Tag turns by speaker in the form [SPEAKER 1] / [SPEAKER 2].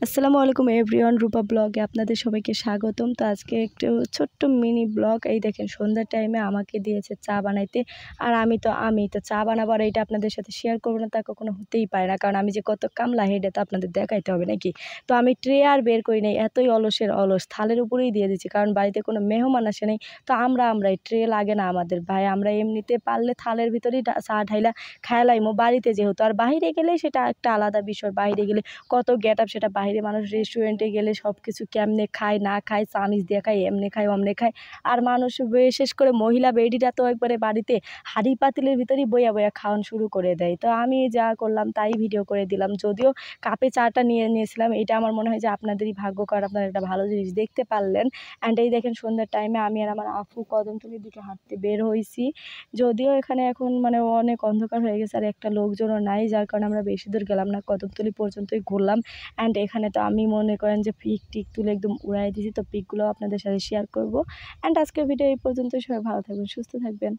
[SPEAKER 1] আসসালামু আলাইকুম এভরিওয়ান, রূপা ব্লগে আপনাদের সবাইকে স্বাগতম। তো আজকে একটু ছোট্ট মিনি ব্লগ। এই দেখেন সন্ধ্যার টাইমে আমাকে দিয়েছে চা বানাইতে। আর আমি তো চা বানাবার এটা আপনাদের সাথে শেয়ার করবো না তা কখনো হতেই পারে না, কারণ আমি যে কত কামলা হেডে তো আপনাদের দেখাইতে হবে নাকি। তো আমি ট্রে আর বের করি নাই, এতই অলস থালের উপরেই দিয়ে দিচ্ছি, কারণ বাড়িতে কোনো মেহমান আসে নাই। তো আমরাই ট্রে লাগে না আমাদের ভাই, আমরা এমনিতে পারলে থালের ভিতরেই চা ঢাইলা খেলাইমো বাড়িতে যেহেতু। আর বাইরে গেলে সেটা একটা আলাদা বিষয়, বাইরে গেলে কত গেট আপ, সেটা বাইরে মানুষ রেস্টুরেন্টে গেলে সব কিছু কেমনে খায় না খায়, চামিচ দিয়ে খায়, এমনি খায় অমনে খায়। আর মানুষ বিশেষ করে মহিলা বেডিরা তো একবারে বাড়িতে হাঁড়ি পাতিলের ভিতরেই বইয়া বইয়া খাওয়ান শুরু করে দেয়। তো আমি যা করলাম তাই ভিডিও করে দিলাম, যদিও কাপে চাটা নিয়েছিলাম। এটা আমার মনে হয় যে আপনাদেরই ভাগ্য, কারণ আপনারা একটা ভালো জিনিস দেখতে পারলেন। অ্যান্ড এই দেখেন সন্ধ্যার টাইমে আমি আর আমার আপু কদমতলির দিকে হাঁটতে বের হয়েছি। যদিও এখানে এখন মানে অনেক অন্ধকার হয়ে গেছে আর একটা লোকজনও নাই, যার কারণে আমরা বেশি দূর গেলাম না, কদমতলি পর্যন্তই ঘুরলাম। অ্যান্ড এখানে তো আমি মনে করেন যে পিক টিক তুলে একদম উড়াই দিয়েছি, তো পিকগুলো আপনাদের সাথে শেয়ার করব। অ্যান্ড আজকের ভিডিও এই পর্যন্ত। সবাই ভালো থাকবেন, সুস্থ থাকবেন।